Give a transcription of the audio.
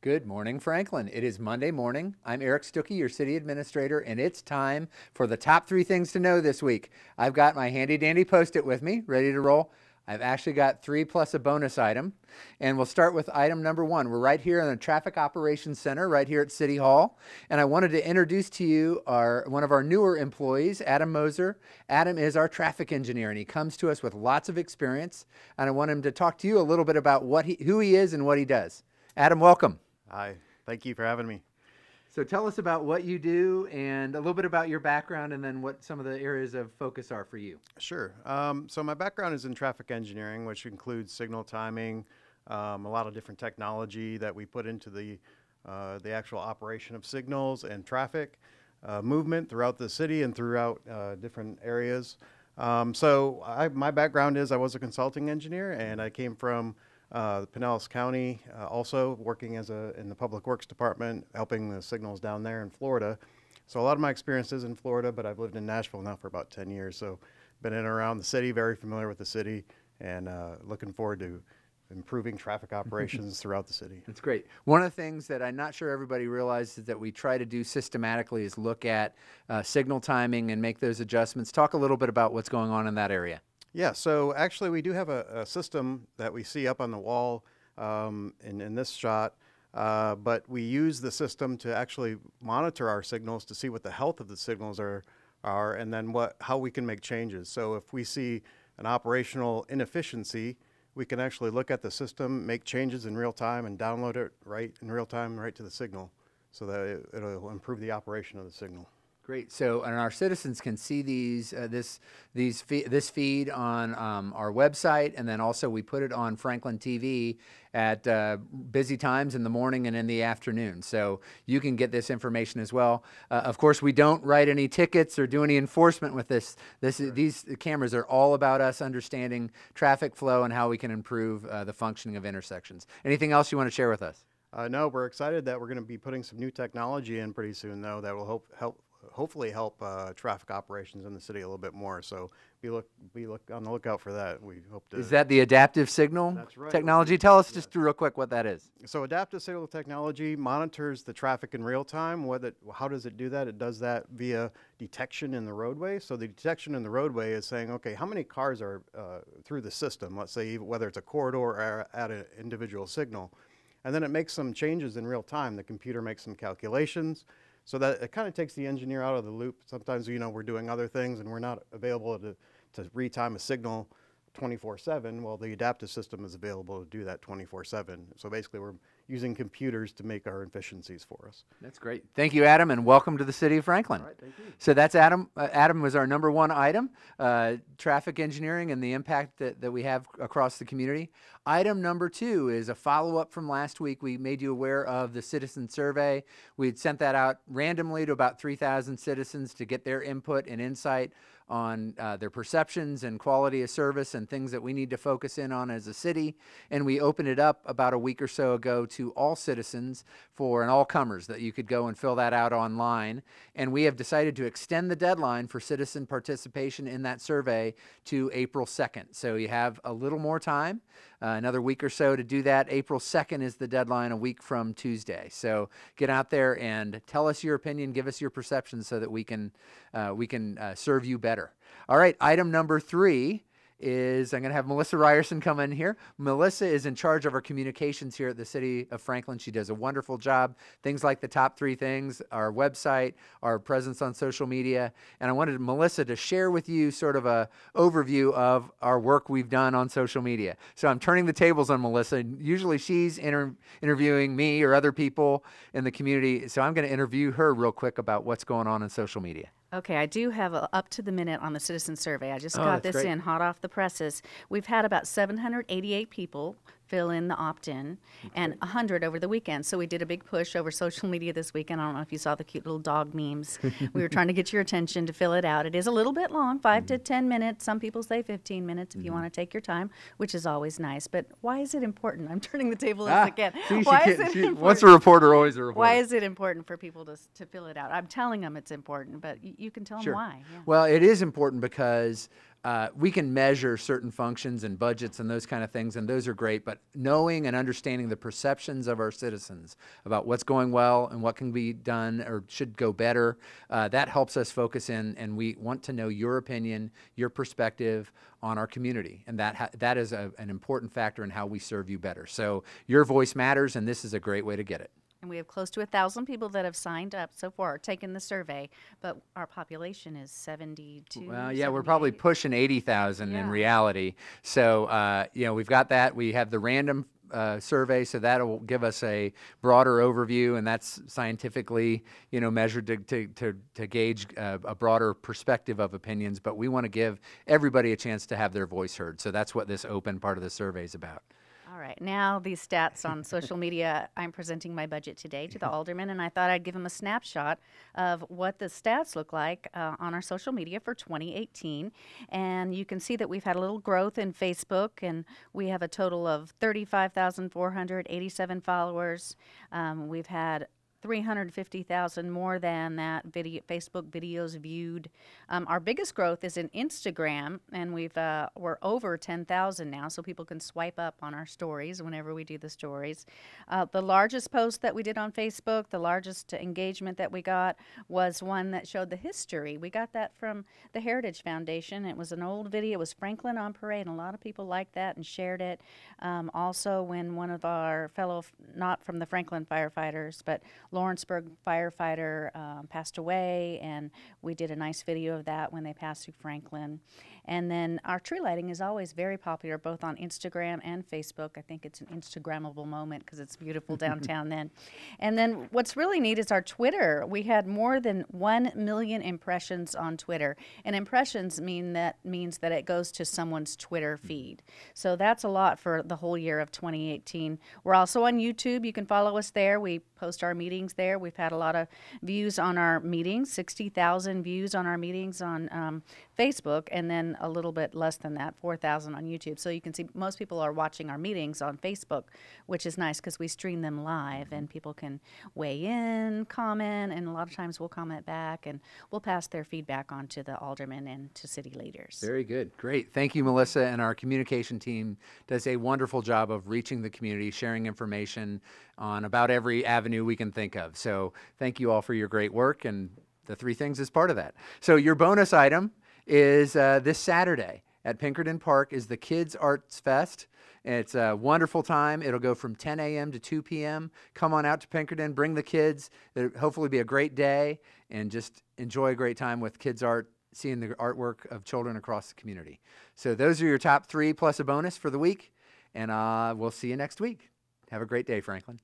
Good morning, Franklin. It is Monday morning. I'm Eric Stuckey, your city administrator, and it's time for the top 3 things to know this week. I've got my handy dandy Post-it with me, ready to roll. I've actually got 3 plus a bonus item, and we'll start with item number 1. We're right here in the Traffic Operations Center, right here at City Hall, and I wanted to introduce to you one of our newer employees, Adam Moser. Adam is our traffic engineer, and he comes to us with lots of experience, and I want him to talk to you a little bit about who he is and what he does. Adam, welcome. Hi, thank you for having me. So tell us about what you do and a little bit about your background and then what some of the areas of focus are for you. Sure. So my background is in traffic engineering, which includes signal timing, a lot of different technology that we put into the actual operation of signals and traffic movement throughout the city and throughout different areas. My background is I was a consulting engineer, and I came from Pinellas County, also working in the Public Works Department, helping the signals down there in Florida. So a lot of my experience is in Florida, but I've lived in Nashville now for about 10 years. So been in and around the city, very familiar with the city, and looking forward to improving traffic operations throughout the city. That's great. One of the things that I'm not sure everybody realizes that we try to do systematically is look at signal timing and make those adjustments. Talk a little bit about what's going on in that area. Yeah, so actually we do have a system that we see up on the wall in this shot, but we use the system to actually monitor our signals to see what the health of the signals are and then how we can make changes. So if we see an operational inefficiency, we can actually look at the system, make changes in real time, and download it right in real time right to the signal so that it'll improve the operation of the signal. Great. So, and our citizens can see this feed on our website, and then also we put it on Franklin TV at busy times in the morning and in the afternoon. So you can get this information as well. Of course, we don't write any tickets or do any enforcement with this. These cameras are all about us understanding traffic flow and how we can improve the functioning of intersections. Anything else you want to share with us? No, we're excited that we're going to be putting some new technology in pretty soon, though, that will hopefully help traffic operations in the city a little bit more. So be look on the lookout for that. We hope to. Is that the adaptive signal technology? Tell us just real quick what that is. So adaptive signal technology monitors the traffic in real time. How does it do that? It does that via detection in the roadway. So the detection in the roadway is saying, okay, how many cars are through the system? Let's say whether it's a corridor or at an individual signal. And then it makes some changes in real time. The computer makes some calculations. So that it kind of takes the engineer out of the loop. Sometimes, we're doing other things and we're not available to retime a signal 24/7. Well, the adaptive system is available to do that 24/7. So basically, we're using computers to make our efficiencies for us. That's great. Thank you, Adam, and welcome to the city of Franklin. All right, thank you. So that's Adam. Adam was our number 1 item, traffic engineering and the impact that we have across the community. Item number 2 is a follow-up from last week. We made you aware of the citizen survey. We had sent that out randomly to about 3,000 citizens to get their input and insight on their perceptions and quality of service and things that we need to focus in on as a city. And we opened it up about a week or so ago to all citizens and all comers that you could go and fill that out online. And we have decided to extend the deadline for citizen participation in that survey to April 2nd. So you have a little more time, another week or so to do that. April 2nd is the deadline, a week from Tuesday. So get out there and tell us your opinion, give us your perceptions so that we can serve you better. All right, item number 3 is I'm going to have Melissa Ryerson come in here. Melissa is in charge of our communications here at the City of Franklin. She does a wonderful job. Things like the top 3 things, our website, our presence on social media. And I wanted Melissa to share with you sort of a overview of our work we've done on social media. So I'm turning the tables on Melissa. Usually she's interviewing me or other people in the community. So I'm going to interview her real quick about what's going on social media. Okay, I do have up to the minute on the citizen survey. I just got this great. in hot off the presses. We've had about 788 people fill in the opt-in and 100 over the weekend. So we did a big push over social media this weekend. I don't know if you saw the cute little dog memes. We were trying to get your attention to fill it out. It is a little bit long, 5 to 10 minutes. Some people say 15 minutes if you want to take your time, which is always nice. But why is it important? I'm turning the table again. Why is it important? Once a reporter, always a reporter. Why is it important for people to fill it out? I'm telling them it's important, but you can tell them why. Yeah. Well, it is important because we can measure certain functions and budgets and those kind of things, and those are great, but knowing and understanding the perceptions of our citizens about what's going well and what can be done or should go better, that helps us focus in, and we want to know your opinion, your perspective on our community, and that is an important factor in how we serve you better. So your voice matters, and this is a great way to get it. And we have close to 1,000 people that have signed up so far, taken the survey, but our population is 72. Well, yeah, we're probably 78. pushing 80,000 in Yeah. reality. So, we've got that. We have the random survey, so that'll give us a broader overview, and that's scientifically, measured to gauge a broader perspective of opinions. But we want to give everybody a chance to have their voice heard. So that's what this open part of the survey is about. All right, now these stats on social media. I'm presenting my budget today to the aldermen, and I thought I'd give them a snapshot of what the stats look like on our social media for 2018. And you can see that we've had a little growth in Facebook, and we have a total of 35,487 followers. We've had 350,000 more than that Facebook videos viewed. Our biggest growth is in Instagram, and we're over 10,000 now, so people can swipe up on our stories whenever we do the stories. The largest post that we did on Facebook, the largest engagement that we got, was one that showed the history. We got that from the Heritage Foundation. It was an old video. It was Franklin on Parade, and a lot of people liked that and shared it. Also, when one of our fellow, not from the Franklin firefighters, but Lawrenceburg firefighter passed away, and we did a nice video of that when they passed through Franklin. And then our tree lighting is always very popular, both on Instagram and Facebook. I think it's an Instagrammable moment because it's beautiful downtown then. And then what's really neat is our Twitter. We had more than 1 million impressions on Twitter. And impressions means that it goes to someone's Twitter feed. So that's a lot for the whole year of 2018. We're also on YouTube. You can follow us there. We post our meetings there. We've had a lot of views on our meetings, 60,000 views on our meetings on Facebook, and then a little bit less than that, 4,000 on YouTube. So you can see most people are watching our meetings on Facebook, which is nice because we stream them live and people can weigh in, comment, and a lot of times we'll comment back and we'll pass their feedback on to the aldermen and to city leaders. Very good. Great. Thank you, Melissa. And our communication team does a wonderful job of reaching the community, sharing information on about every avenue we can think of. So thank you all for your great work, and the three things is part of that. So your bonus item is this Saturday at Pinkerton Park is the Kids Arts Fest. It's a wonderful time. It'll go from 10 a.m. to 2 p.m. Come on out to Pinkerton, bring the kids. It'll hopefully be a great day, and just enjoy a great time with kids art, seeing the artwork of children across the community. So those are your top three plus a bonus for the week, and we'll see you next week. Have a great day, Franklin.